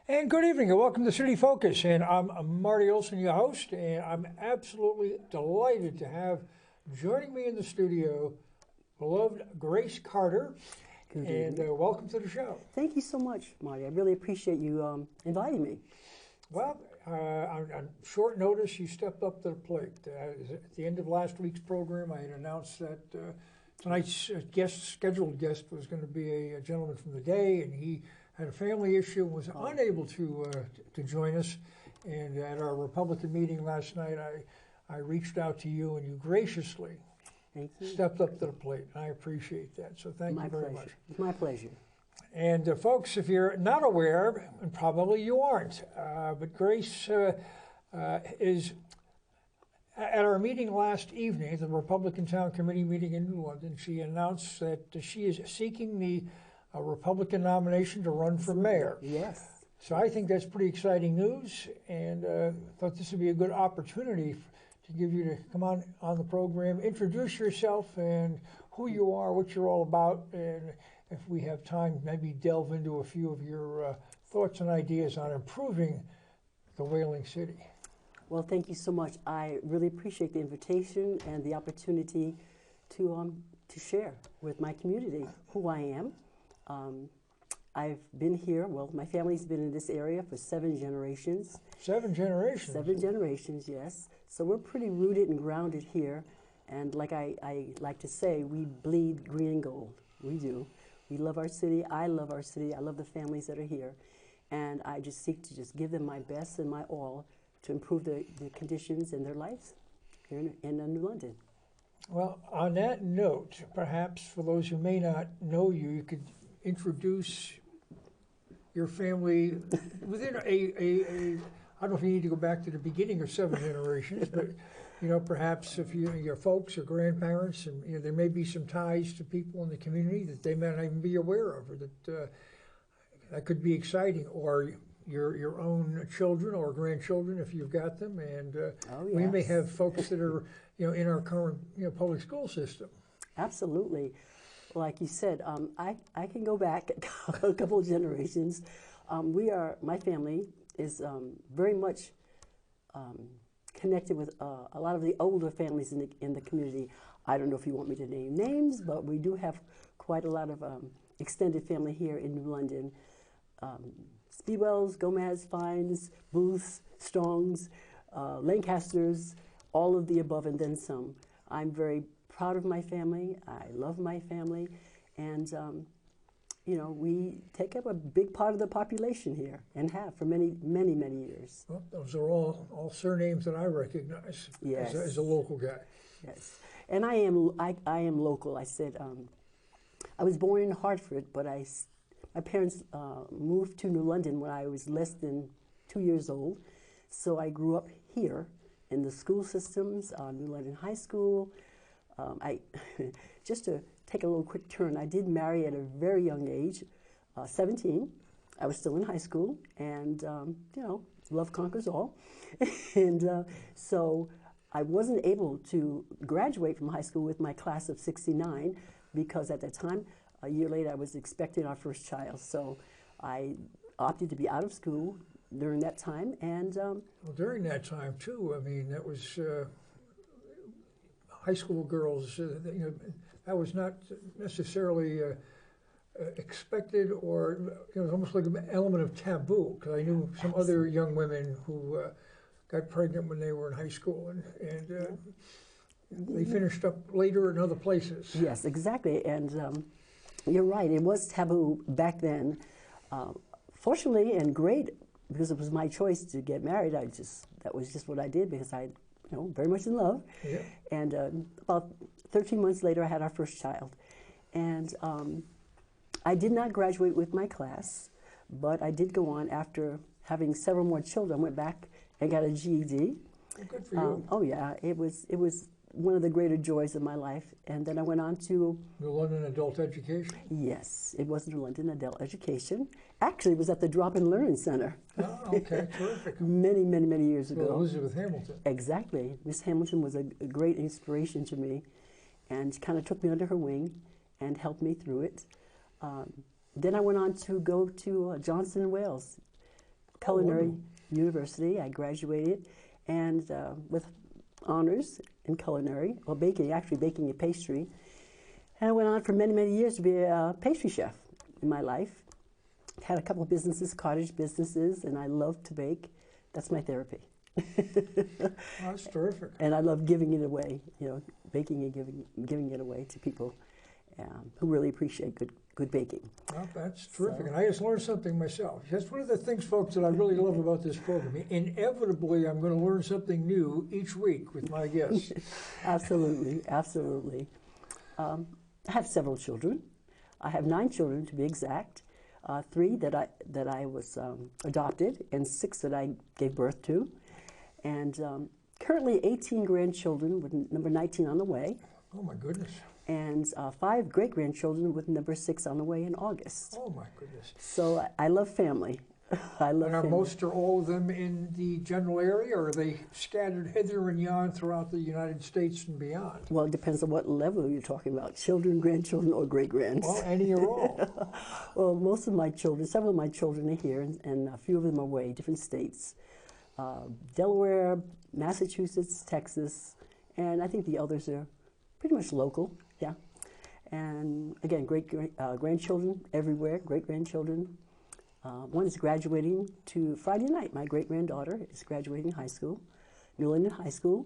And good evening and welcome to City Focus. And I'm Marty Olsen, your host, and I'm absolutely delighted to have joining me in the studio beloved Grace Carter. And welcome to the show. Thank you so much, Marty. I really appreciate you inviting me. Well, on short notice, you stepped up to the plate. At the end of last week's program, I had announced that tonight's scheduled guest was going to be a gentleman from the day, and he had a family issue and was unable to join us. And at our Republican meeting last night, I reached out to you, and you graciously stepped up to the plate. I appreciate that. So thank you very much. It's my pleasure. And folks, if you're not aware, and probably you aren't, but Grace is at our meeting last evening, the Republican Town Committee meeting in New London. She announced that she is seeking the Republican nomination to run for mayor. Yes. So I think that's pretty exciting news, and thought this would be a good opportunity to give you to come on the program, introduce yourself and who you are, what you're all about, and if we have time, maybe delve into a few of your thoughts and ideas on improving the Whaling City. Well, thank you so much. I really appreciate the invitation and the opportunity to share with my community who I am. I've been here, well, my family's been in this area for 7 generations. 7 generations? 7 generations, yes. So we're pretty rooted and grounded here. And like I like to say, we bleed green and gold. We do. We love our city. I love our city. I love the families that are here. And I just seek to just give them my best and my all to improve the conditions in their lives here in New London. Well, on that note, perhaps for those who may not know you, you could introduce your family within I don't know if you need to go back to the beginning of 7 generations, but perhaps if your folks or grandparents, and there may be some ties to people in the community that they may not even be aware of, or that could be exciting, or your own children or grandchildren if you've got them, and we may have folks that are in our current public school system. Absolutely. Like you said, I can go back a couple of generations. My family is very much connected with a lot of the older families in the community. I don't know if you want me to name names, but we do have quite a lot of extended family here in New London. Speedwells, Gomez, Fines, Booths, Strongs, Lancasters, all of the above and then some. I'm very proud of my family. I love my family, and we take up a big part of the population here and have for many, many, many years. Well, those are all surnames that I recognize as a local guy. Yes, and I am local. I said I was born in Hartford, but my parents moved to New London when I was less than 2 years old, so I grew up here in the school systems, New London High School. Just to take a little quick turn, I did marry at a very young age, 17. I was still in high school, and love conquers all. And so I wasn't able to graduate from high school with my class of '69 because at that time, a year later, I was expecting our first child. So I opted to be out of school during that time. And well, during that time too, I mean, that was high school girls. That was not necessarily expected, or it was almost like an element of taboo. Because I knew some other young women who got pregnant when they were in high school, and they finished up later in other places. Yes, exactly. And you're right. It was taboo back then. Fortunately and great, because it was my choice to get married. That was just what I did because I, very much in love. Yeah. And about 13 months later, I had our first child. And I did not graduate with my class, but I did go on after having several more children. I went back and got a GED. Good for you. Oh yeah, it was one of the greater joys of my life. And then I went on to New London Adult Education? Yes, it was New London Adult Education. Actually, it was at the Drop-In Learning Center. Oh, okay, terrific. Many, many, many years ago. Elizabeth Hamilton. Exactly. Miss Hamilton was a great inspiration to me and kind of took me under her wing and helped me through it. Then I went on to go to Johnson & Wales Culinary University. I graduated and with honors in culinary, or baking, actually baking a pastry. And I went on for many, many years to be a pastry chef in my life. Had a couple of businesses, cottage businesses, and I love to bake. That's my therapy. Well, that's terrific. And I love giving it away, baking and giving it away to people who really appreciate good baking. Well, that's terrific. And I just learned something myself. That's one of the things, folks, that I really love about this program. Inevitably, I'm going to learn something new each week with my guests. Absolutely, absolutely. I have several children. I have 9 children, to be exact. 3 that I was adopted, and 6 that I gave birth to. And currently 18 grandchildren, with number 19 on the way. Oh, my goodness. And 5 great-grandchildren with number 6 on the way in August. Oh, my goodness. So I love family. I love and are family. most or all of them in the general area, or are they scattered hither and yon throughout the United States and beyond? Well, it depends on what level you're talking about, children, grandchildren, or great-grands. Well, any or all. Well, most of my children, several of my children are here, and a few of them are away, different states. Delaware, Massachusetts, Texas, and I think the others are pretty much local, yeah. And again, grandchildren everywhere, great-grandchildren. One is graduating to Friday night. My great-granddaughter is graduating high school, New London High School,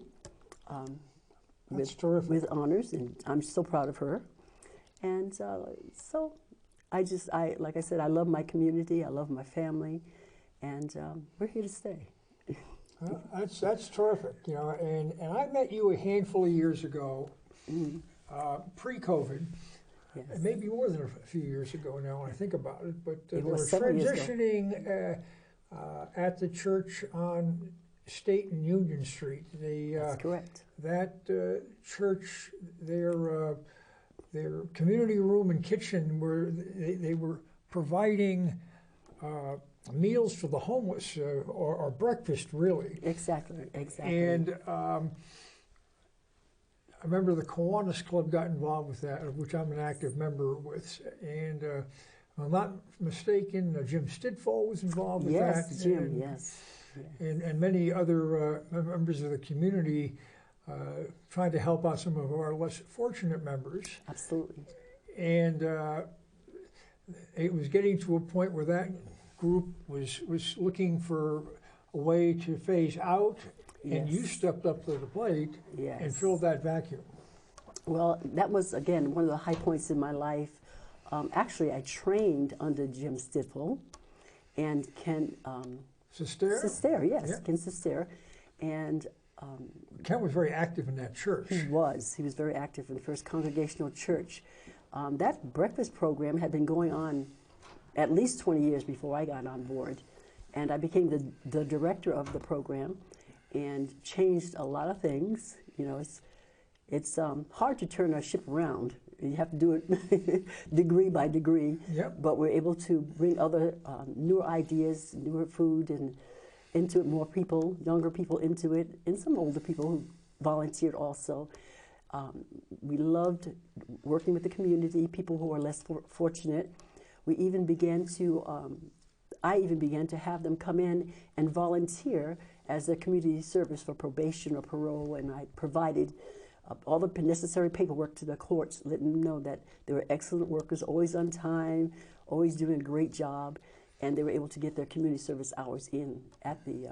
That's terrific. with honors, and I'm so proud of her. And so like I said, I love my community, I love my family, and we're here to stay. That's terrific, and I met you a handful of years ago, pre-COVID. Yes. Maybe more than a few years ago now when I think about it, but they were was several years ago. transitioning at the church on State and Union Street. That's correct. That church, their community room and kitchen, where they were providing meals for the homeless, or breakfast, really. Exactly. And I remember the Kiwanis Club got involved with that, of which I'm an active member with. And if I'm not mistaken, Jim Stidfall was involved with that. Yes, Jim, yes. And many other members of the community trying to help out some of our less fortunate members. Absolutely. And it was getting to a point where that group was looking for a way to phase out. And you stepped up to the plate and filled that vacuum. Well, that was, again, one of the high points in my life. Actually, I trained under Jim Stidfall and Ken Sister? Yes, Yeah. Ken Sister. And Ken was very active in that church. He was very active in the First Congregational Church. That breakfast program had been going on at least 20 years before I got on board. And I became the director of the program, and changed a lot of things. It's hard to turn a ship around. You have to do it degree by degree. Yep. But we're able to bring other newer ideas, newer food, and into it, more people, younger people into it, and some older people who volunteered also. We loved working with the community, people who are less fortunate. We even began to, I even began to have them come in and volunteer as a community service for probation or parole, and I provided all the necessary paperwork to the courts, letting them know that they were excellent workers, always on time, always doing a great job, and they were able to get their community service hours in at the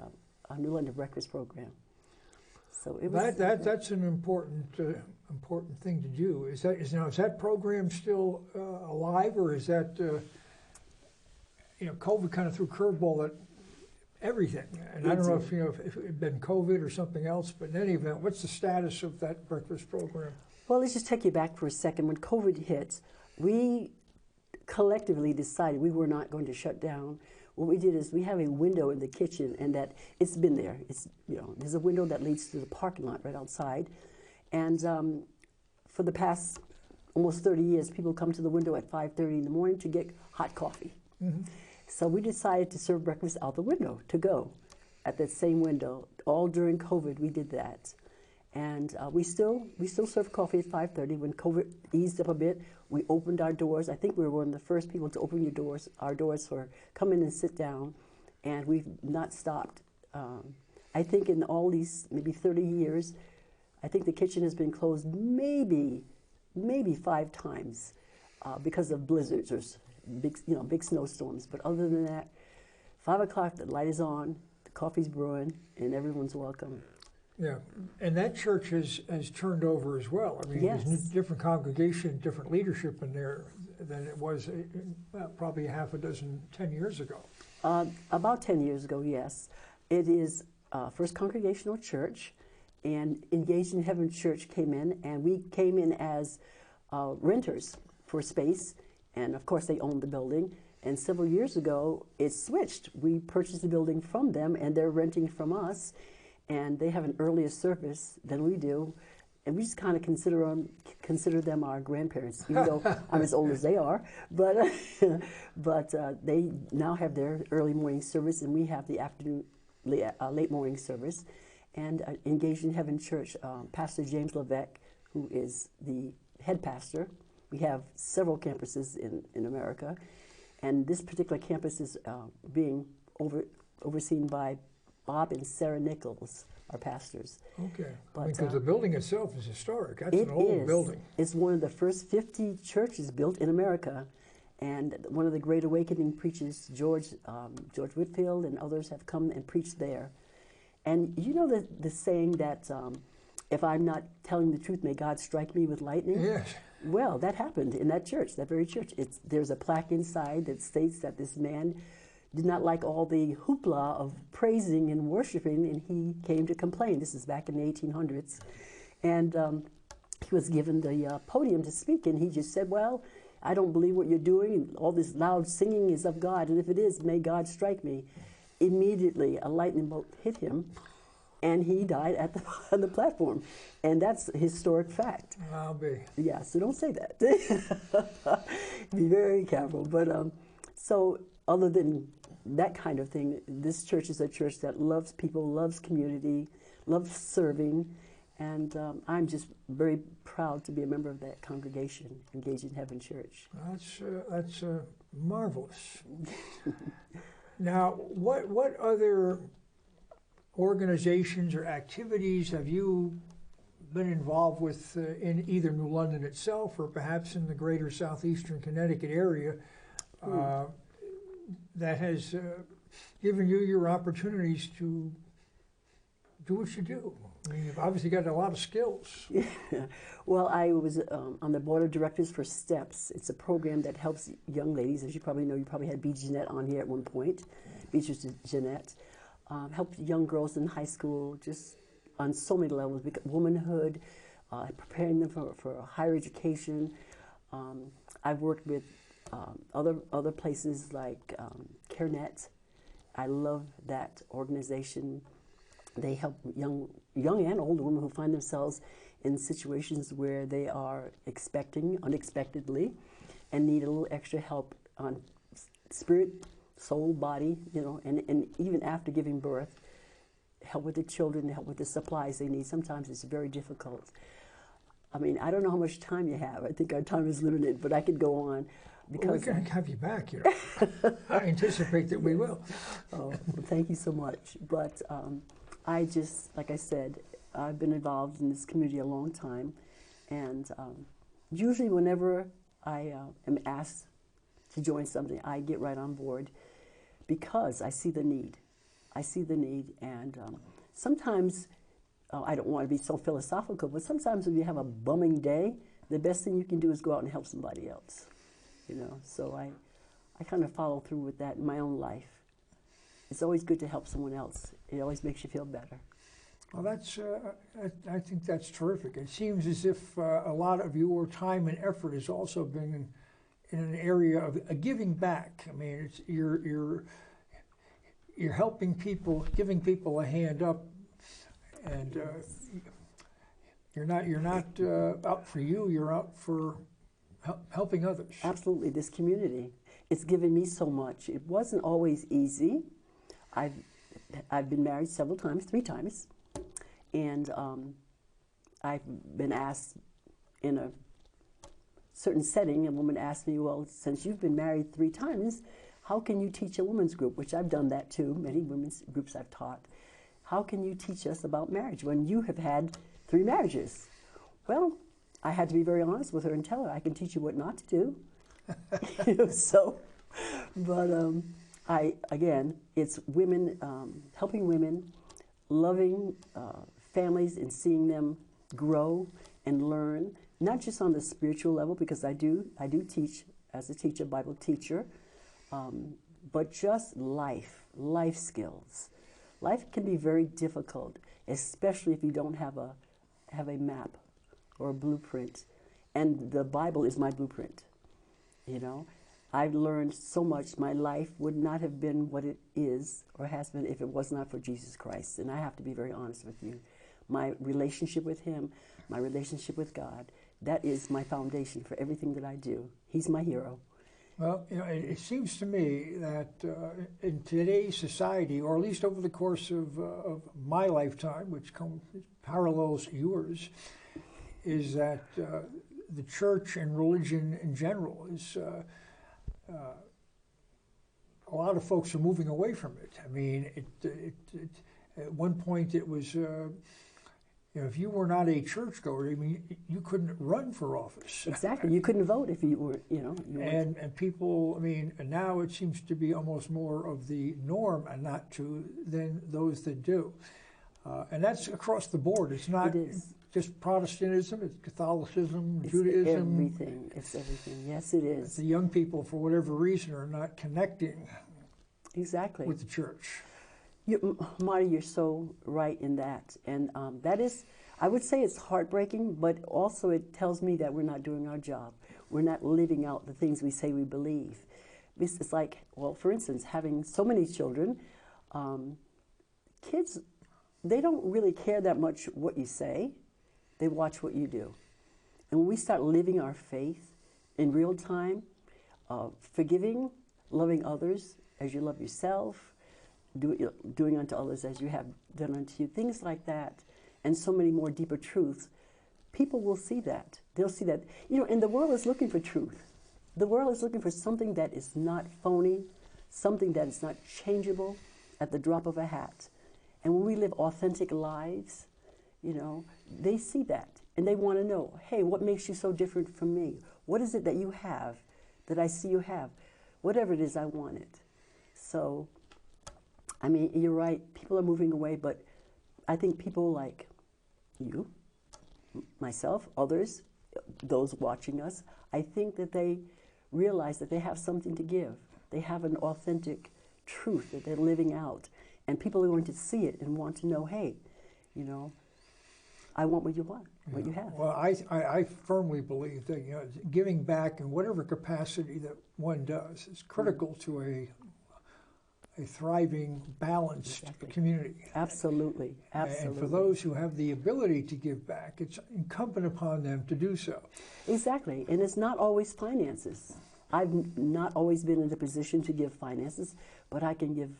New London Breakfast Program. So it was that's an important thing to do. Is that program still alive, or is that COVID kind of threw curveball at everything? And I don't know if if it had been COVID or something else, but in any event, what's the status of that breakfast program? Well, let's just take you back for a second. When COVID hit, we collectively decided we were not going to shut down. What we did is we have a window in the kitchen, and that it's been there. It's there's a window that leads to the parking lot right outside, and for the past almost 30 years, people come to the window at 5:30 in the morning to get hot coffee. Mm-hmm. So we decided to serve breakfast out the window, to go, at that same window. All during COVID, we did that. And we still serve coffee at 5:30. When COVID eased up a bit, we opened our doors. I think we were one of the first people to open our doors for come in and sit down and we've not stopped. I think in all these maybe 30 years, I think the kitchen has been closed maybe 5 times because of blizzards or big snowstorms. But other than that, 5 o'clock, the light is on, the coffee's brewing, and everyone's welcome. Yeah, and that church has turned over as well. I mean, Yes. there's a different congregation, different leadership in there than it was probably half a dozen, 10 years ago. About 10 years ago, yes. It is First Congregational Church, and Engaged in Heaven Church came in, and we came in as renters for space, and of course they owned the building. And several years ago, it switched. We purchased the building from them, and they're renting from us, and they have an earlier service than we do, and we just kind of consider them our grandparents, even though I'm as old as they are. But they now have their early morning service, and we have the afternoon, late morning service. And Engaged in Heaven Church, Pastor James Levesque, who is the head pastor. We have several campuses in America, and this particular campus is being overseen by Bob and Sarah Nichols, our pastors. Okay, But, because the building itself is historic. That's It an old is. building. It's one of the first 50 churches built in America, and one of the Great Awakening preachers, George Whitfield, and others have come and preached there. And you know the saying that if I'm not telling the truth, may God strike me with lightning? Yes. Well, that happened in that church, that very church. There's a plaque inside that states that this man did not like all the hoopla of praising and worshiping, and he came to complain. This is back in the 1800s. And he was given the podium to speak, and he just said, well, I don't believe what you're doing. All this loud singing is of God, and if it is, may God strike me. Immediately, a lightning bolt hit him, and he died on the platform. And that's a historic fact. I'll be. Yeah, so don't say that. Be very careful. But so other than that kind of thing, this church is a church that loves people, loves community, loves serving, and I'm just very proud to be a member of that congregation, Engaged in Heaven Church. That's marvelous. Now, what other organizations or activities have you been involved with in either New London itself or perhaps in the greater Southeastern Connecticut area that has given you your opportunities to do what you do? I mean, you've obviously got a lot of skills. Yeah. Well, I was on the board of directors for STEPS. It's a program that helps young ladies. As you probably know, you probably had B. Jeanette on here at one point. Beatrice Jeanette. Helped young girls in high school just on so many levels, womanhood, preparing them for higher education. I've worked with other places like CareNet. I love that organization. They help young and old women who find themselves in situations where they are expecting unexpectedly and need a little extra help on spirit, soul, body, and even after giving birth, help with the children, help with the supplies they need. Sometimes it's very difficult. I mean, I don't know how much time you have. I think our time is limited, but I could go on. Because we can have you back, I anticipate that we will. Oh, well, thank you so much. But I just, like I said, I've been involved in this community a long time, and usually whenever I am asked to join something, I get right on board because I see the need. I see the need, and sometimes, I don't want to be so philosophical, but sometimes when you have a bumming day, the best thing you can do is go out and help somebody else. So I kind of follow through with that in my own life. It's always good to help someone else. It always makes you feel better. Well, I think that's terrific. It seems as if a lot of your time and effort has also been in an area of giving back. I mean, you're helping people, giving people a hand up, and you're not out for you. You're out for helping others. Absolutely, this community. It's given me so much. It wasn't always easy. I've been married several times, 3 times, and I've been asked in a certain setting, a woman asked me, well, since you've been married 3 times, How can you teach a women's group, which I've done that too, many women's groups I've taught. How can you teach us about marriage when you have had 3 marriages? Well, I had to be very honest with her and tell her, I can teach you what not to do. So, but again, it's women, helping women, loving families and seeing them grow and learn, not just on the spiritual level, because I do teach as a teacher, Bible teacher, but just life skills. Life can be very difficult, especially if you don't have a map or a blueprint. And the Bible is my blueprint. You know, I've learned so much. My life would not have been what it is or has been if it was not for Jesus Christ. And I have to be very honest with you. My relationship with Him, my relationship with God, that is my foundation for everything that I do. He's my hero. Well, you know, it seems to me that in today's society, or at least over the course of my lifetime, which parallels yours, is that the church and religion in general is a lot of folks are moving away from it. I mean, at one point it was. You know, if you were not a churchgoer, I mean, you couldn't run for office. Exactly. You couldn't vote if you were, you know. And people, I mean, and now it seems to be almost more of the norm and not to than those that do. And that's across the board. It's not just Protestantism, it's Catholicism, it's Judaism. Everything. It's everything. Yes, it is. The young people, for whatever reason, are not connecting exactly with the church. Marty, you're so right in that. And that is, I would say it's heartbreaking, but also it tells me that we're not doing our job. We're not living out the things we say we believe. It's like, well, for instance, having so many children, kids, they don't really care that much what you say. They watch what you do. And when we start living our faith in real time, forgiving, loving others as you love yourself, doing unto others as you have done unto you, things like that, and so many more deeper truths, people will see that. They'll see that. You know, and the world is looking for truth. The world is looking for something that is not phony, something that is not changeable at the drop of a hat. And when we live authentic lives, you know, they see that. And they want to know, hey, what makes you so different from me? What is it that you have that I see you have? Whatever it is, I want it. So, I mean, you're right, people are moving away, but I think people like you, myself, others, those watching us, I think that they realize that they have something to give. They have an authentic truth that they're living out. And people are going to see it and want to know, hey, you know, I want what you want, what you have. Well, I firmly believe that, you know, giving back in whatever capacity that one does is critical to a thriving, balanced community. Absolutely, absolutely. And for those who have the ability to give back, it's incumbent upon them to do so. Exactly, and it's not always finances. I've not always been in a position to give finances, but I can give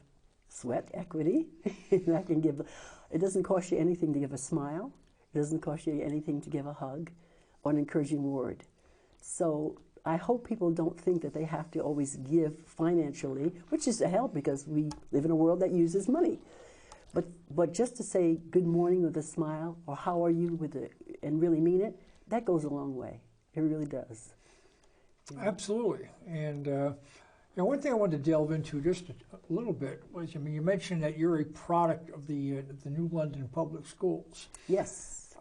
sweat equity. And I can give. It doesn't cost you anything to give a smile. It doesn't cost you anything to give a hug or an encouraging word. So I hope people don't think that they have to always give financially, which is a help because we live in a world that uses money. But just to say good morning with a smile or how are you and really mean it, that goes a long way. It really does. Absolutely. And you know, one thing I wanted to delve into just a little bit was, I mean, you mentioned that you're a product of the New London Public Schools. Yes.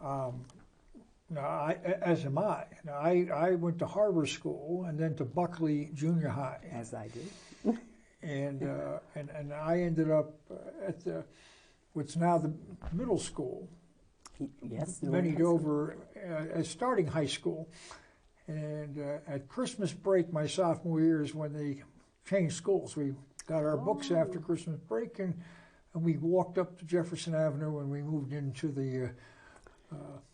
Now, as am I. Now, I went to Harbor School and then to Buckley Junior High. As I did. And I ended up at what's now the middle school. Yes. Many over as starting high school. And at Christmas break, my sophomore year is when they changed schools. We got our books after Christmas break, and we walked up to Jefferson Avenue, and we moved into the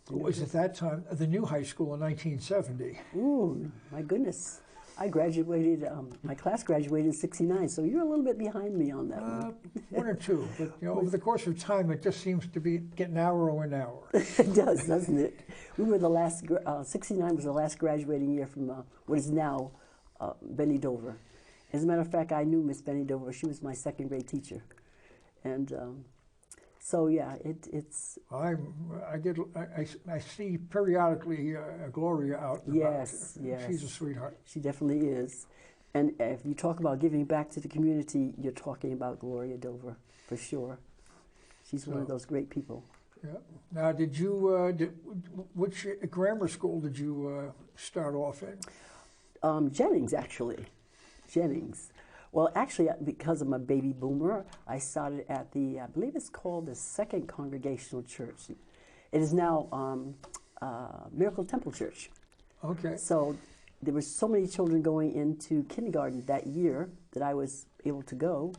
what was at that time the new high school in 1970. Ooh, my goodness. I graduated, my class graduated in '69, so you're a little bit behind me on that one. One or two, but you know, over the course of time, it just seems to be getting narrower and narrower. It does, doesn't it? We were the last, '69 was the last graduating year from what is now Benny Dover. As a matter of fact, I knew Miss Benny Dover. She was my second grade teacher. And so, yeah, it's... I see periodically Gloria out and yes, about. Yes. She's a sweetheart. She definitely is. And if you talk about giving back to the community, you're talking about Gloria Dover, for sure. She's one of those great people. Yeah. Now, which grammar school did you start off in? Jennings, actually. Jennings. Well, actually, because I'm a baby boomer, I started at I believe it's called the Second Congregational Church. It is now Miracle Temple Church. Okay. So there were so many children going into kindergarten that year that I was able to go.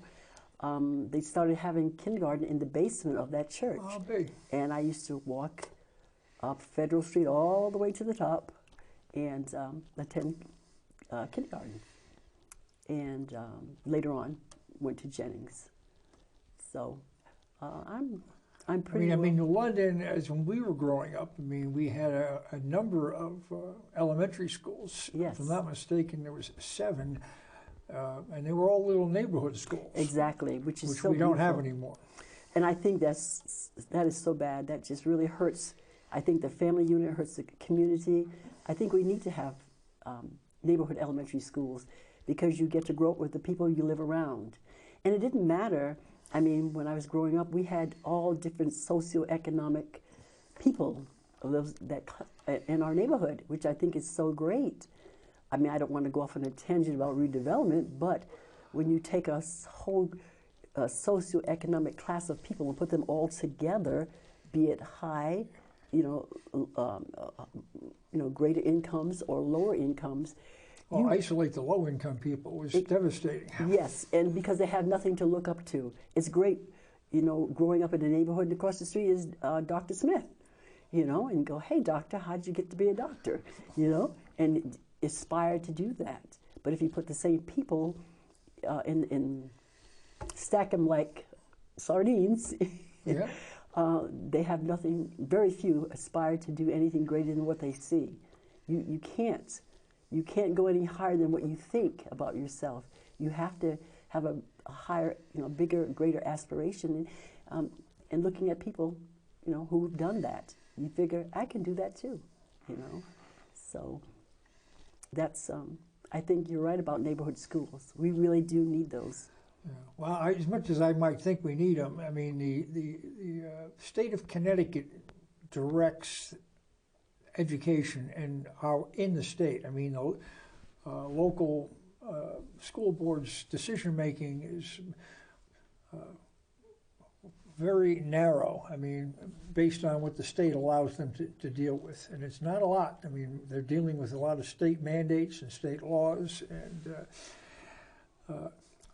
They started having kindergarten in the basement of that church. Oh, big. And I used to walk up Federal Street all the way to the top and attend kindergarten. And later on, went to Jennings. So I'm pretty. I mean, London, as when we were growing up, I mean, we had a number of elementary schools. Yes. If I'm not mistaken, there was 7, and they were all little neighborhood schools. Exactly, which is so we don't have beautiful. anymore. And I think that is so bad. That just really hurts. I think the family unit hurts the community. I think we need to have neighborhood elementary schools because you get to grow up with the people you live around. And it didn't matter. I mean, when I was growing up, we had all different socioeconomic people in our neighborhood, which I think is so great. I mean, I don't want to go off on a tangent about redevelopment, but when you take a whole socioeconomic class of people and put them all together, be it high, greater incomes or lower incomes. Isolate the low-income people was devastating. Yes, and because they have nothing to look up to. It's great, growing up in the neighborhood and across the street is Dr. Smith, and go, hey, doctor, how'd you get to be a doctor? And aspire to do that. But if you put the same people and stack them like sardines, yeah. They have nothing, very few aspire to do anything greater than what they see. You can't. You can't go any higher than what you think about yourself. You have to have a higher, bigger, greater aspiration. And looking at people, who've done that, you figure, I can do that too, So that's, I think you're right about neighborhood schools. We really do need those. Yeah. Well, as much as I might think we need them, I mean, the state of Connecticut directs education in the state. I mean, the local school board's decision making is very narrow. I mean, based on what the state allows them to deal with, and it's not a lot. I mean, they're dealing with a lot of state mandates and state laws, and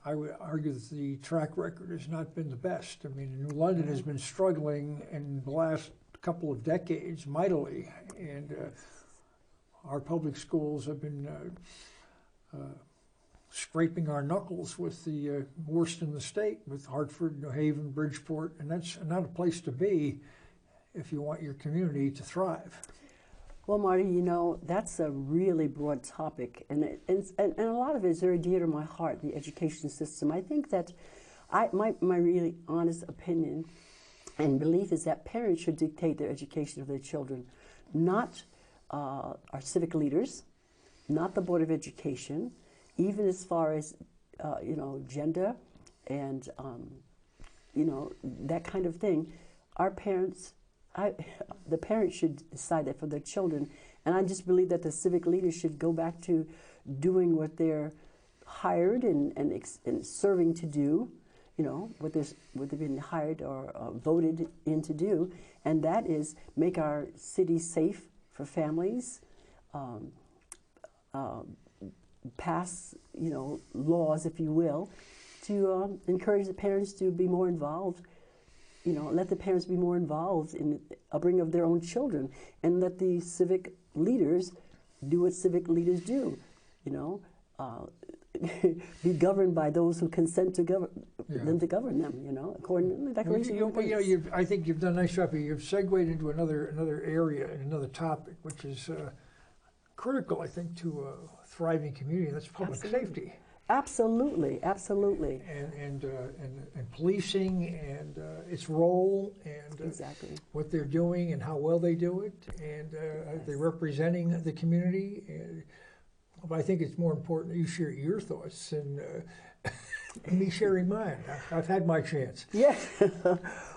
I would argue that the track record has not been the best. I mean, New London has been struggling in the last couple of decades mightily, and our public schools have been scraping our knuckles with the worst in the state, with Hartford, New Haven, Bridgeport, and that's not a place to be if you want your community to thrive. Well, Marty, that's a really broad topic, and a lot of it is very dear to my heart, the education system. I think that my really honest opinion and belief is that parents should dictate their education of their children, not our civic leaders, not the Board of Education, even as far as, gender and, that kind of thing. Our parents, the parents should decide that for their children. And I just believe that the civic leaders should go back to doing what they're hired and serving to do, what they've been hired or voted in to do, and that is make our city safe for families, pass, laws, if you will, to encourage the parents to be more involved, let the parents be more involved in the upbringing of their own children, and let the civic leaders do what civic leaders do, be governed by those who consent to them to govern them, according to the Declaration of Independence. I think you've done a nice job. You've segued into another area and another topic, which is critical, I think, to a thriving community. That's public Absolutely. safety. Absolutely, absolutely. And policing and its role and Exactly. what they're doing and how well they do it, and they're representing the community. And, but I think it's more important that you share your thoughts and me sharing mine. I've had my chance. Yes.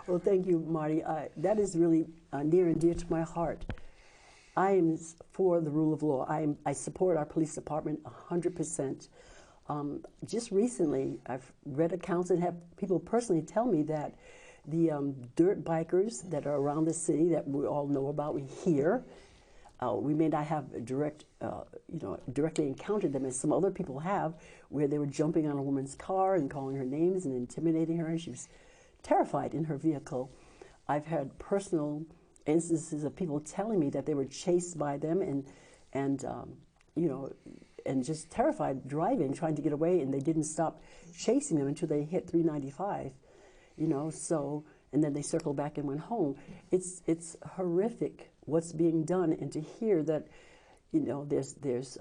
Well, thank you, Marty. That is really near and dear to my heart. I am for the rule of law. I support our police department 100%. Just recently, I've read accounts and have people personally tell me that the dirt bikers that are around the city that we all know about, we hear, we may not have directly encountered them as some other people have, where they were jumping on a woman's car and calling her names and intimidating her, and she was terrified in her vehicle. I've had personal instances of people telling me that they were chased by them and just terrified driving, trying to get away, and they didn't stop chasing them until they hit 395, and then they circled back and went home. It's horrific what's being done, and to hear that, there's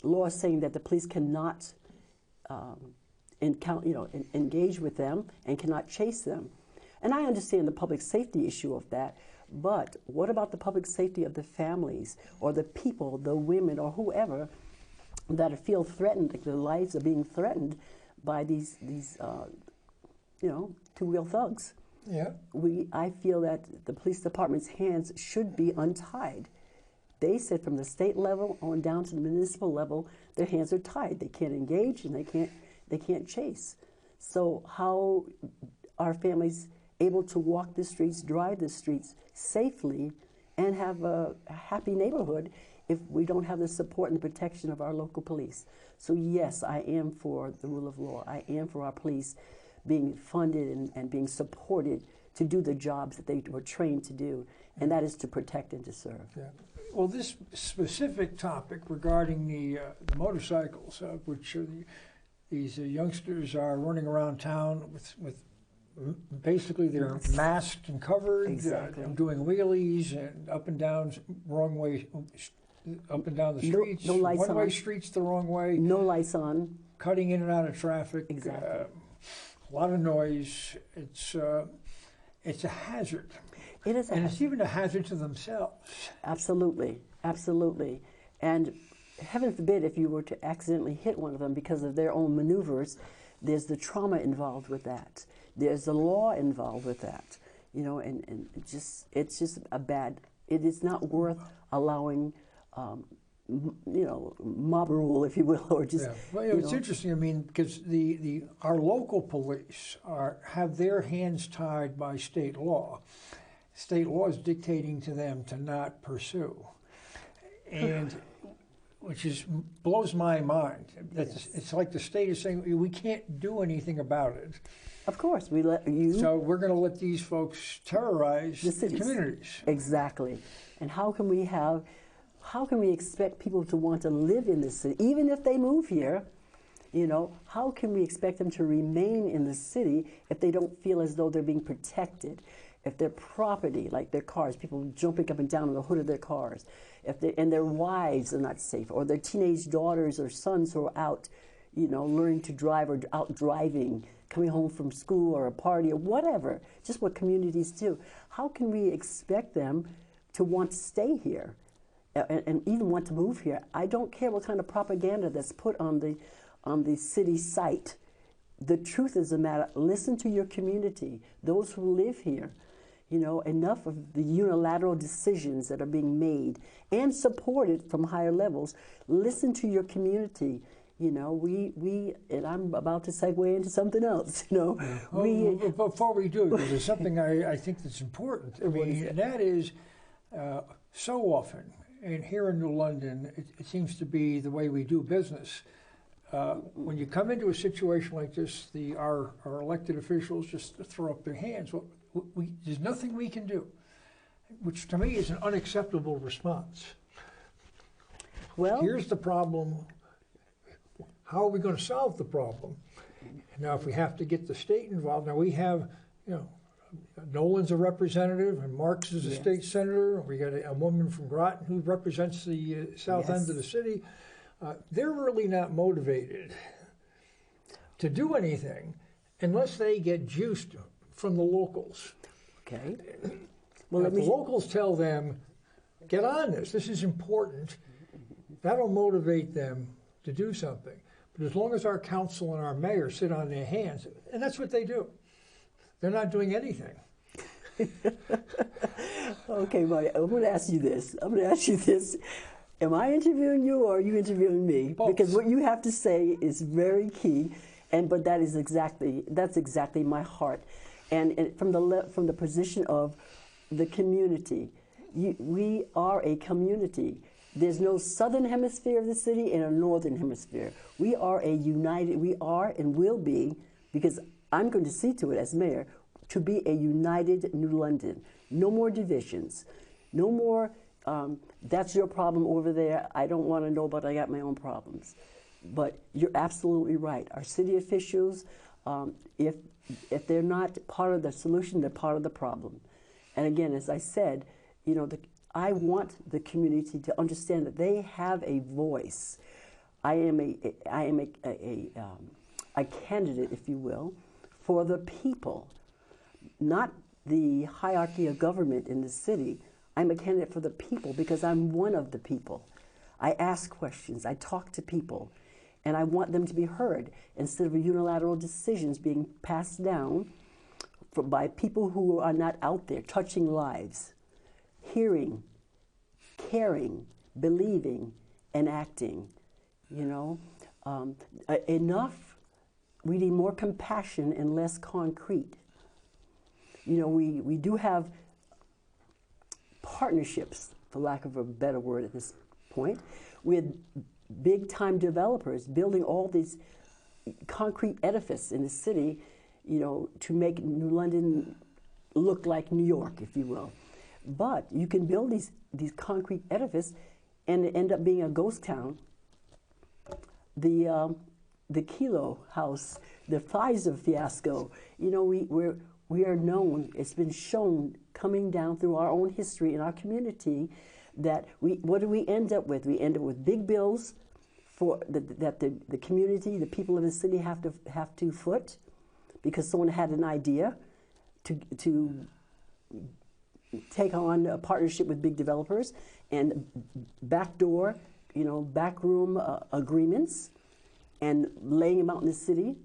laws saying that the police cannot engage with them and cannot chase them. And I understand the public safety issue of that, but what about the public safety of the families or the people, the women or whoever that feel threatened, like their lives are being threatened by these two-wheel thugs? Yeah. I feel that the police department's hands should be untied. They said from the state level on down to the municipal level, their hands are tied. They can't engage and they can't chase. So how are families able to walk the streets, drive the streets safely, and have a happy neighborhood if we don't have the support and protection of our local police? So yes, I am for the rule of law. I am for our police being funded and being supported to do the jobs that they were trained to do, and that is to protect and to serve. Yeah. Well, this specific topic regarding the motorcycles, which these youngsters are running around town with basically they're masked and covered, Exactly. Doing wheelies and up and down wrong way, up and down the streets, no lights one-way on. streets the wrong way, No lights on. cutting in and out of traffic. Exactly. A lot of noise. It's a hazard. It is, And it's even a hazard to themselves. Absolutely, absolutely. And heaven forbid if you were to accidentally hit one of them because of their own maneuvers, there's the trauma involved with that. There's the law involved with that. And it's just a bad, it is not worth allowing, mob rule, if you will, or just. Yeah. Well, it's interesting. I mean, because our local police have their hands tied by state law. State law is dictating to them to not pursue, and which blows my mind. It's like the state is saying we can't do anything about it. Of course, we let you. So we're going to let these folks terrorize The cities. communities. Exactly. And how can we expect people to want to live in the city, even if they move here? How can we expect them to remain in the city if they don't feel as though they're being protected? If their property, like their cars, people jumping up and down on the hood of their cars, and their wives are not safe, or their teenage daughters or sons who are out, learning to drive or out driving, coming home from school or a party or whatever, just what communities do. How can we expect them to want to stay here and even want to move here? I don't care what kind of propaganda that's put on the city site. The truth is the matter. Listen to your community, those who live here. Enough of the unilateral decisions that are being made and supported from higher levels. Listen to your community. And I'm about to segue into something else. Before we do, because there's something I think that's important. I mean, and that is so often, and here in New London, it seems to be the way we do business. When you come into a situation like this, our elected officials just throw up their hands. Well, there's nothing we can do, which to me is an unacceptable response. Well, here's the problem. How are we going to solve the problem? Now, if we have to get the state involved, now we have, Nolan's a representative, and Marks is a state senator. We got a woman from Groton who represents the south end of the city. they're really not motivated to do anything unless they get juiced from the locals. Okay. Well, If the locals tell them, get on this, this is important, that'll motivate them to do something. But as long as our council and our mayor sit on their hands, and that's what they do, they're not doing anything. Okay, Marty, I'm going to ask you this. Am I interviewing you or are you interviewing me? Both. Because what you have to say is very key, but that's exactly my heart. And from the position of the community, we are a community. There's no southern hemisphere of the city and a northern hemisphere. We are and will be, because I'm going to see to it as mayor, to be a united New London. No more divisions. No more, that's your problem over there. I don't want to know, but I got my own problems. But you're absolutely right. Our city officials, if they're not part of the solution, they're part of the problem. And again, as I said, I want the community to understand that they have a voice. I am a candidate, if you will, for the people, not the hierarchy of government in the city. I'm a candidate for the people because I'm one of the people. I ask questions, I talk to people, and I want them to be heard instead of unilateral decisions being passed down by people who are not out there touching lives, hearing, caring, believing, and acting. Enough. We need more compassion and less concrete. We do have partnerships, for lack of a better word at this point, with big-time developers building all these concrete edifices in the city, to make New London look like New York, if you will. But you can build these concrete edifices and it end up being a ghost town. The Kilo House, the Pfizer fiasco, we are known, it's been shown coming down through our own history in our community that what do we end up with? We end up with big bills that the community, the people of the city have to foot because someone had an idea to take on a partnership with big developers and backdoor, backroom agreements and laying them out in the city.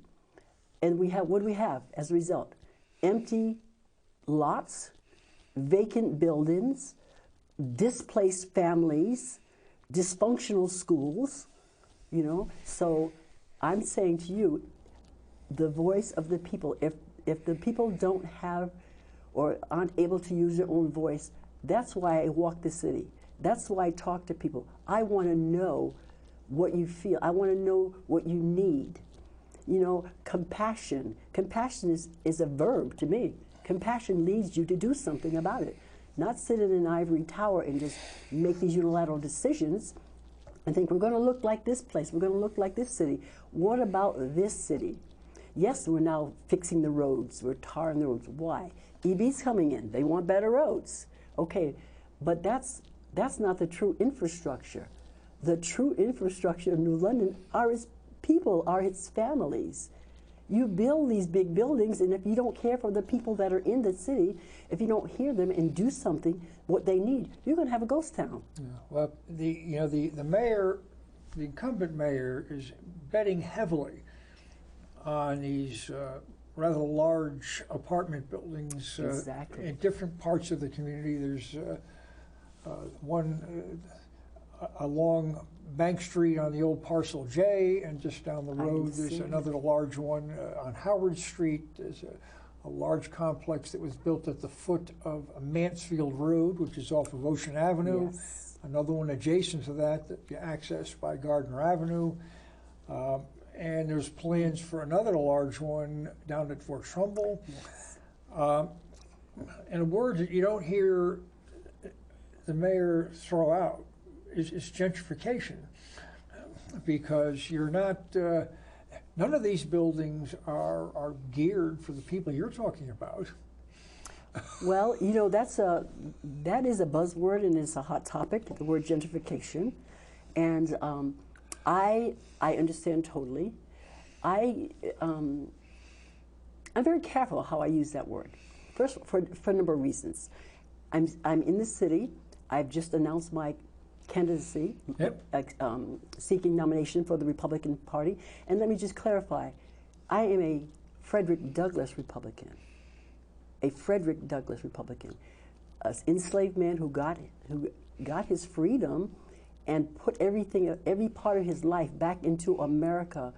And what do we have as a result? Empty lots, vacant buildings, displaced families, dysfunctional schools, So I'm saying to you, the voice of the people, if the people don't have or aren't able to use their own voice, that's why I walk the city. That's why I talk to people. I want to know what you feel. I want to know what you need. Compassion. Compassion is a verb to me. Compassion leads you to do something about it. Not sit in an ivory tower and just make these unilateral decisions and think we're going to look like this place, we're going to look like this city. What about this city? Yes, we're now fixing the roads, we're tarring the roads. Why? EVs coming in, they want better roads. Okay, but that's not the true infrastructure. The true infrastructure of New London are its people, are its families. You build these big buildings, and if you don't care for the people that are in the city, if you don't hear them and do something, what they need, you're going to have a ghost town. Yeah. Well, the mayor, the incumbent mayor, is betting heavily on these rather large apartment buildings Exactly. in different parts of the community. There's one along Bank Street on the old Parcel J, and just down the road there's another large one on Howard Street. There's a large complex that was built at the foot of Mansfield Road, which is off of Ocean Avenue. Yes. Another one adjacent to that you access by Gardner Avenue. And there's plans for another large one down at Fort Trumbull. Yes. And a word that you don't hear the mayor throw out is gentrification, because you're not, none of these buildings are geared for the people you're talking about. Well, that is a buzzword and it's a hot topic, the word gentrification. And I understand totally. I'm very careful how I use that word. First, for a number of reasons. I'm in the city. I've just announced my candidacy, seeking nomination for the Republican Party. And let me just clarify, I am a Frederick Douglass Republican. A Frederick Douglass Republican. An enslaved man who got his freedom and put every part of his life back into America,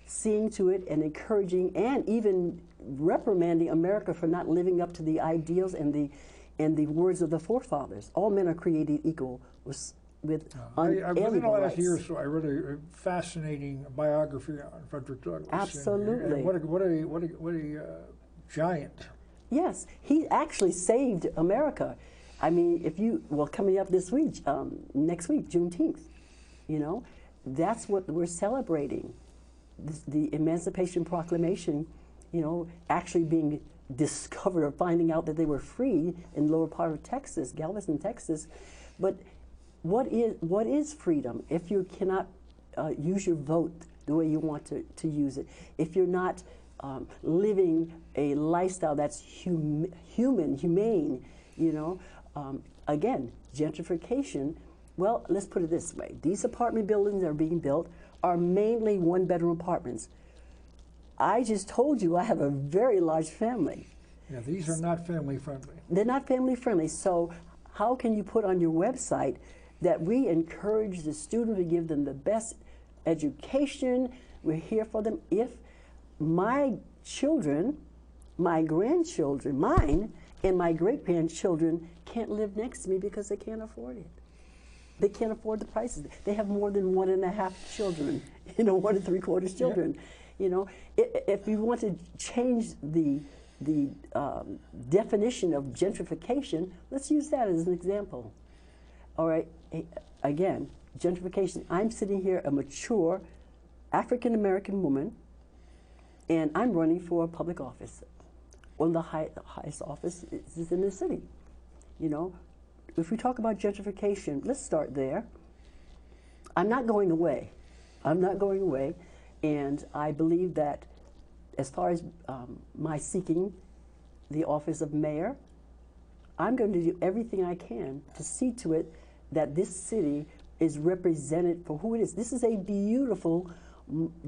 seeing to it and encouraging and even reprimanding America for not living up to the ideals and the words of the forefathers. All men are created equal with unalienable Within the last rights. year or so, I read a fascinating biography on Frederick Douglass. Absolutely. And what a giant. Yes, he actually saved America. I mean, coming up this week, next week, Juneteenth, that's what we're celebrating. The Emancipation Proclamation, actually being discovered or finding out that they were free in the lower part of Texas, Galveston, Texas. But what is freedom if you cannot use your vote the way you want to use it? If you're not living a lifestyle that's humane, again, gentrification. Well, let's put it this way. These apartment buildings that are being built are mainly one-bedroom apartments. I just told you I have a very large family. Yeah, these are not family friendly. They're not family friendly. So how can you put on your website that we encourage the student to give them the best education, we're here for them, if my children, my grandchildren, mine, and my great-grandchildren can't live next to me because they can't afford it. They can't afford the prices. They have more than 1.5 children, 1 3/4 children. Yeah. If we want to change the definition of gentrification, let's use that as an example. All right, again, gentrification. I'm sitting here, a mature African-American woman, and I'm running for a public office. One of the highest office is in the city. If we talk about gentrification, let's start there. I'm not going away. I'm not going away. And I believe that as far as my seeking the office of mayor, I'm going to do everything I can to see to it that this city is represented for who it is. This is a beautiful,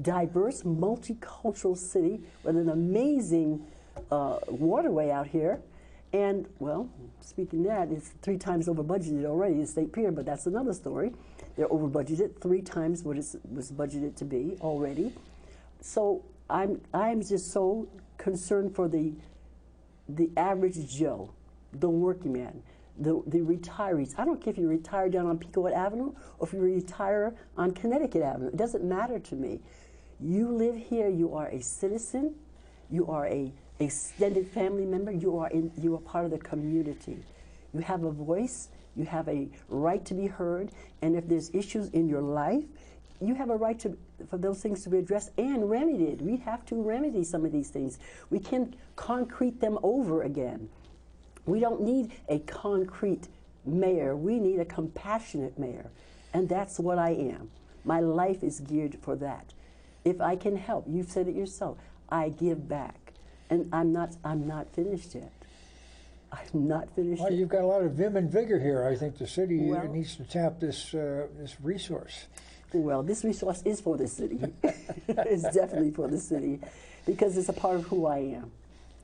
diverse, multicultural city with an amazing waterway out here. And, well, speaking of that, it's 3 times over budgeted already, the state pier, but that's another story. They're over budgeted 3 times what it was budgeted to be already. So I'm just so concerned for the average Joe, the working man, the retirees. I don't care if you retire down on Picowood Avenue or if you retire on Connecticut Avenue. It doesn't matter to me. You live here, you are a citizen, you are a extended family member, you are part of the community. You have a voice, you have a right to be heard, and if there's issues in your life, you have a right for those things to be addressed and remedied. We have to remedy some of these things. We can't concrete them over again. We don't need a concrete mayor. We need a compassionate mayor, and that's what I am. My life is geared for that. If I can help, you've said it yourself, I give back. And I'm not finished yet. I'm not finished Well, yet. you've got a lot of vim and vigor here. I think the city needs to tap this resource. Well, this resource is for the city. It's definitely for the city because it's a part of who I am.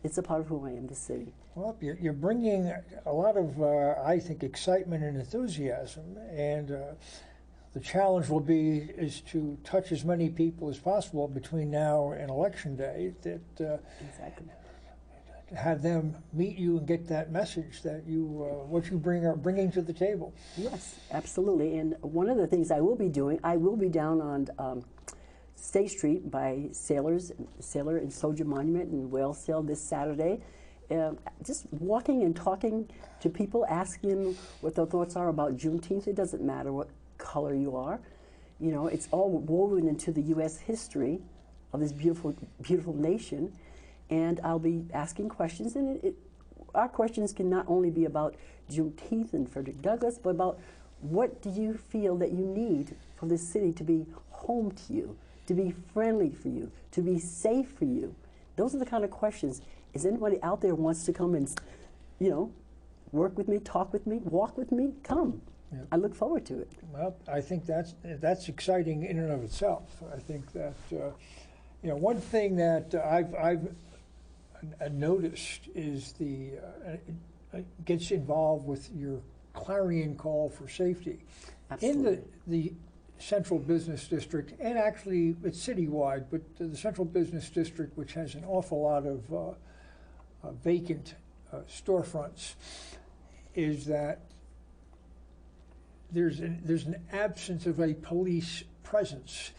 It's a part of who I am, the city. Well, you're bringing a lot of, I think, excitement and enthusiasm, and the challenge is to touch as many people as possible between now and Election Day, that Exactly. have them meet you and get that message that what you are bringing to the table. Yes, absolutely. And one of the things I will be doing, I will be down on State Street by Sailor and Soldier Monument in Whalesale this Saturday. Just walking and talking to people, asking them what their thoughts are about Juneteenth. It doesn't matter what color you are. It's all woven into the U.S. history of this beautiful, beautiful nation. And I'll be asking questions, and our questions can not only be about Juneteenth and Frederick Douglass, but about what do you feel that you need for this city to be home to you, to be friendly for you, to be safe for you? Those are the kind of questions. Is anybody out there who wants to come and, you know, work with me, talk with me, walk with me? Come. Yeah. I look forward to it. Well, I think that's exciting in and of itself. I think that you know, one thing that I've noticed is gets involved with your clarion call for safety. Absolutely. In the central business district, and actually it's citywide, but the central business district, which has an awful lot of vacant storefronts, is that there's an absence of a police presence.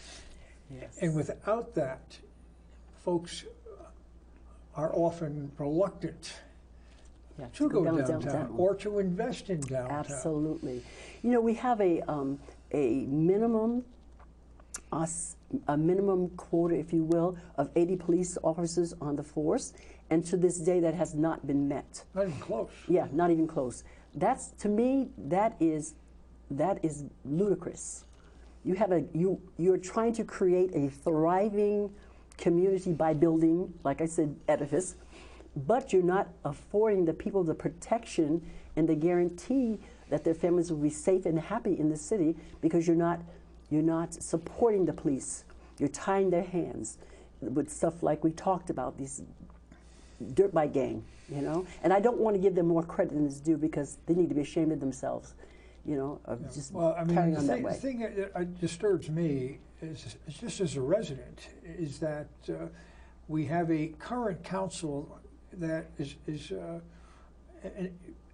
Yes. And without that, folks are often reluctant to go downtown or to invest in downtown. Absolutely. You know, we have a minimum quota, if you will, of 80 police officers on the force, and to this day that has not been met. Not even close. Yeah, not even close. That's, to me, that is ludicrous. You're trying to create a thriving community by building, like I said, edifice, but you're not affording the people the protection and the guarantee that their families will be safe and happy in the city, because you're not supporting the police. You're tying their hands with stuff like we talked about, these dirt bike gang, you know. And I don't want to give them more credit than is due, because they need to be ashamed of themselves, you know, of just carrying on that way. The thing that disturbs me is just as a resident, is that we have a current council that is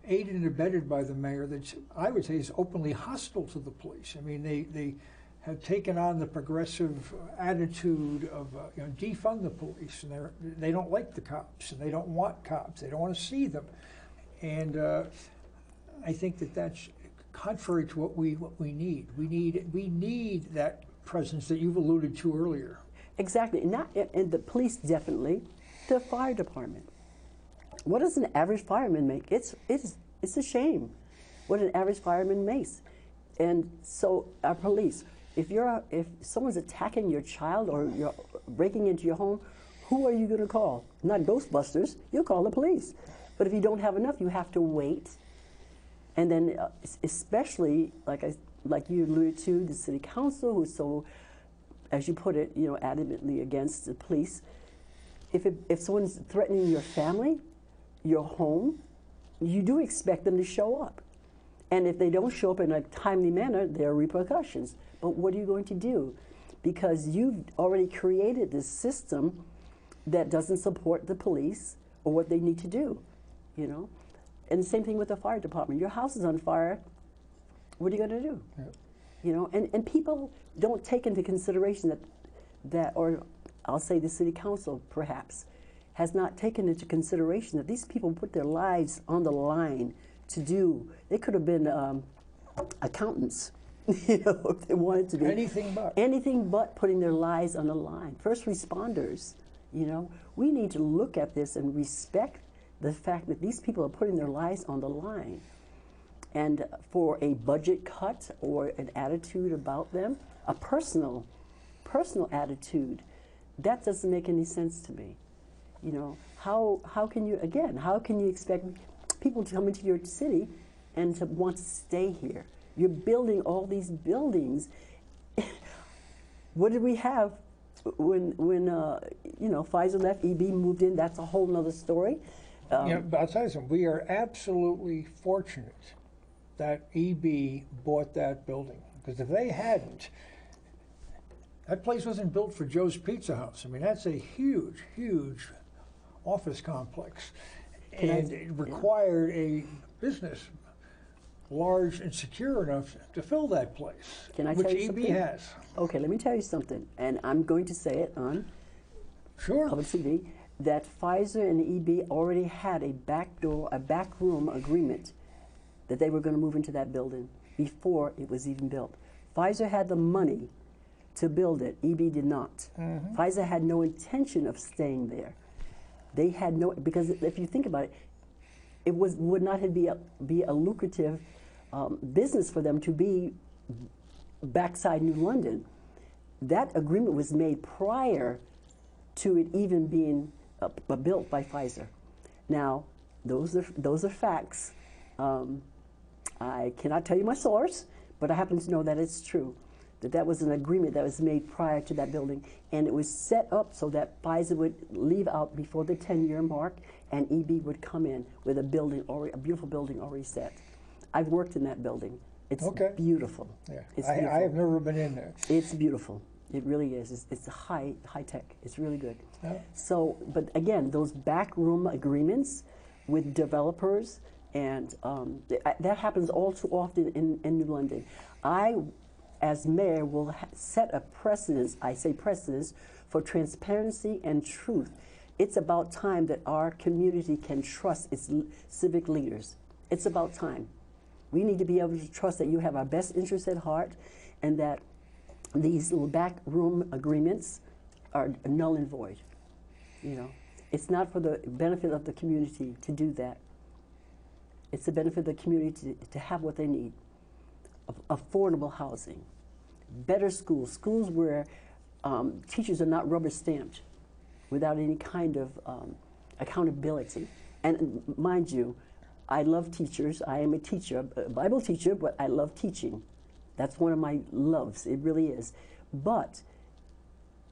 aided and abetted by the mayor that I would say is openly hostile to the police. I mean, they have taken on the progressive attitude of you know, defund the police, and they don't like the cops, and they don't want cops, they don't want to see them, and I think that's contrary to what we need. We need that presence that you've alluded to earlier. Exactly, and the police definitely, the fire department. What does an average fireman make? It's a shame what an average fireman makes. And so our police, if someone's attacking your child or you're breaking into your home, who are you going to call? Not Ghostbusters. You'll call the police. But if you don't have enough, you have to wait. And then, especially like you alluded to, the city council, who's so, as you put it, you know, adamantly against the police. If someone's threatening your family, your home, you do expect them to show up. And if they don't show up in a timely manner, there are repercussions. But what are you going to do? Because you've already created this system that doesn't support the police or what they need to do, you know? And the same thing with the fire department. Your house is on fire, what are you going to do? Yeah. You know, and people don't take into consideration that, or I'll say the city council perhaps, has not taken into consideration that these people put their lives on the line to do. They could have been accountants, you know, if they wanted to be. Anything but putting their lives on the line. First responders, you know, we need to look at this and respect the fact that these people are putting their lives on the line. And for a budget cut or an attitude about them, a personal attitude, that doesn't make any sense to me. You know, how can you expect people to come into your city and to want to stay here? You're building all these buildings. What did we have when you know, Pfizer left, EB moved in? That's a whole nother story. Yeah, but I'll tell you something. We are absolutely fortunate that EB bought that building, because if they hadn't, that place wasn't built for Joe's Pizza House. I mean, that's a huge, huge office complex, and it required a business large and secure enough to fill that place, which EB has. Okay, let me tell you something, and I'm going to say it on public TV, that Pfizer and EB already had a backroom agreement that they were going to move into that building before it was even built. Pfizer had the money to build it. EB did not. Mm-hmm. Pfizer had no intention of staying there. They had no, because if you think about it, it would not be a lucrative business for them to be backside New London. that agreement was made prior to it even being built by Pfizer. Now, those are facts. I cannot tell you my source, but I happen to know that it's true. That was an agreement that was made prior to that building, and it was set up so that Pfizer would leave out before the 10-year mark, and EB would come in with a beautiful building already set. I've worked in that building. It's beautiful. Yeah. It's I beautiful. have never been in there. It's beautiful. It really is. It's high tech. It's really good. Yeah. So, but again, those backroom agreements with developers, and that happens all too often in New London. I, as mayor, will set a precedence, I say precedence, for transparency and truth. It's about time that our community can trust its civic leaders. It's about time. We need to be able to trust that you have our best interests at heart, and that these little backroom agreements are null and void. You know, it's not for the benefit of the community to do that. It's the benefit of the community to have what they need. Affordable housing, better schools, schools where teachers are not rubber stamped without any kind of accountability. And mind you, I love teachers. I am a teacher, a Bible teacher, but I love teaching. That's one of my loves. It really is. But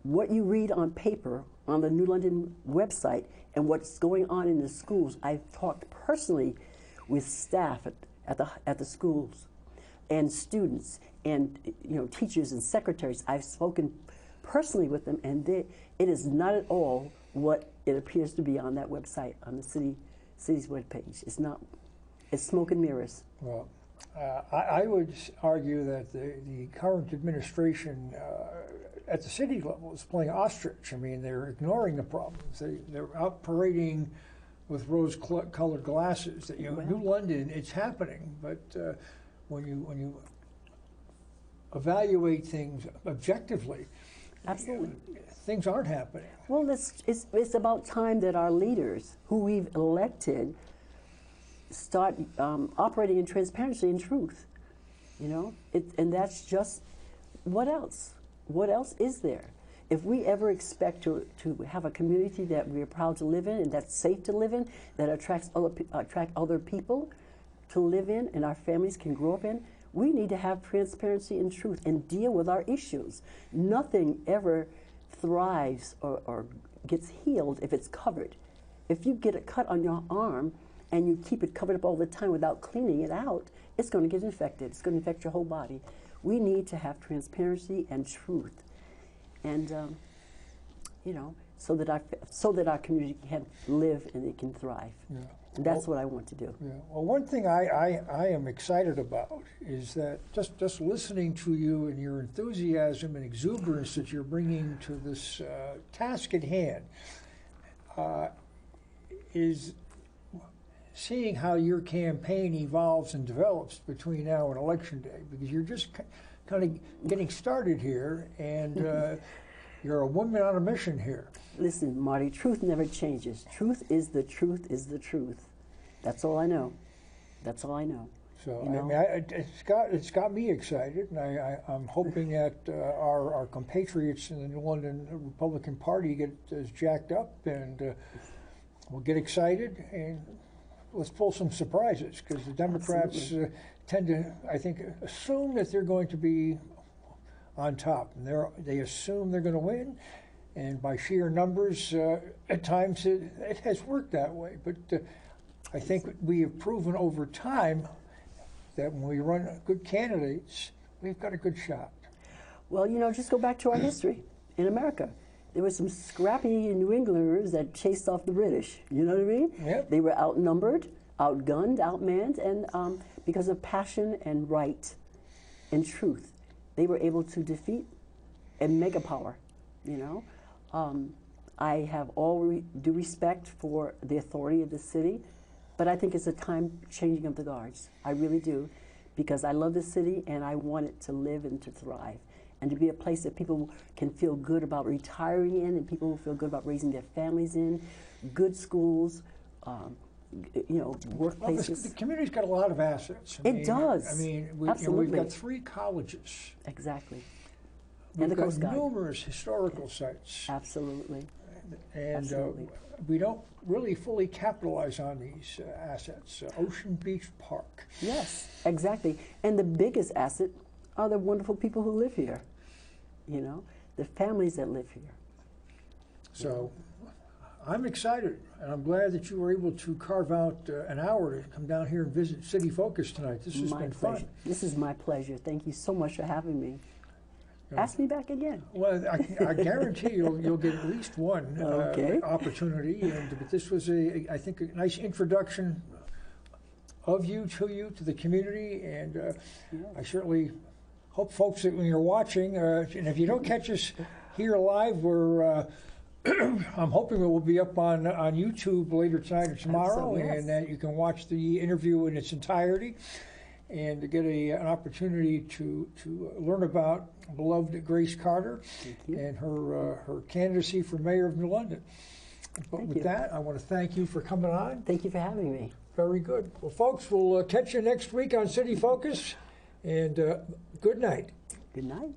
what you read on paper on the New London website and what's going on in the schools, I've talked personally with staff at the schools and students and teachers and secretaries. I've spoken personally with them, and it is not at all what it appears to be on that website, on the city's webpage. It's not. It's smoke and mirrors. Well, I would argue that the current administration at the city level is playing ostrich. I mean, they're ignoring the problems. They're out parading with rose-colored glasses. That New London, it's happening, but when you evaluate things objectively, absolutely, things aren't happening. Well, it's about time that our leaders, who we've elected, start operating in transparency and truth. And that's just, what else? What else is there? If we ever expect to have a community that we're proud to live in and that's safe to live in, that attract other people to live in and our families can grow up in, we need to have transparency and truth and deal with our issues. Nothing ever thrives or gets healed if it's covered. If you get a cut on your arm and you keep it covered up all the time without cleaning it out, it's going to get infected. It's going to infect your whole body. We need to have transparency and truth, and so that our community can live and it can thrive. Yeah. And that's what I want to do. Yeah. Well, one thing I am excited about is that just listening to you and your enthusiasm and exuberance that you're bringing to this task at hand is seeing how your campaign evolves and develops between now and Election Day, because you're just kind of getting started here, and you're a woman on a mission here. Listen, Marty, truth never changes. Truth is the truth is the truth. That's all I know. That's all I know. So I mean, it's got me excited, and I'm hoping that our compatriots in the New London Republican Party get as jacked up, and we'll get excited, and let's pull some surprises, because the Democrats tend to, I think, assume that they're going to be on top, and they assume they're going to win, and by sheer numbers, at times it has worked that way. But I think we have proven over time that when we run good candidates, we've got a good shot. Well, just go back to our history in America. There were some scrappy New Englanders that chased off the British. You know what I mean? Yep. They were outnumbered, outgunned, outmanned, and because of passion and right and truth, they were able to defeat a mega power. I have all due respect for the authority of the city, but I think it's a time changing of the guards. I really do, because I love the city and I want it to live and to thrive, and to be a place that people can feel good about retiring in, and people will feel good about raising their families in, good schools, workplaces. Well, the community's got a lot of assets. It does. I mean, absolutely. we've got 3 colleges. Exactly. And the got Coast Guard. numerous historical sites, Absolutely. and Absolutely. we don't really fully capitalize on these assets. Ocean Beach Park. Yes, exactly. And the biggest asset are the wonderful people who live here. You know, the families that live here. So I'm excited, and I'm glad that you were able to carve out an hour to come down here and visit City Focus tonight. This has My been pleasure. fun. This is my pleasure. Thank you so much for having me. Yeah. Ask me back again. Well, I guarantee you'll get at least one Okay. opportunity. But this was I think, a nice introduction of you, to the community, and I certainly hope folks that when you're watching, and if you don't catch us here live, we're I'm hoping it will be up on YouTube later tonight or tomorrow, Yes. and that you can watch the interview in its entirety, and to get an opportunity to learn about beloved Grace Carter and her candidacy for mayor of New London. But Thank with you. that, I want to thank you for coming on. Thank you for having me. Very good. Well, folks, we'll catch you next week on City Focus, and good night. Good night.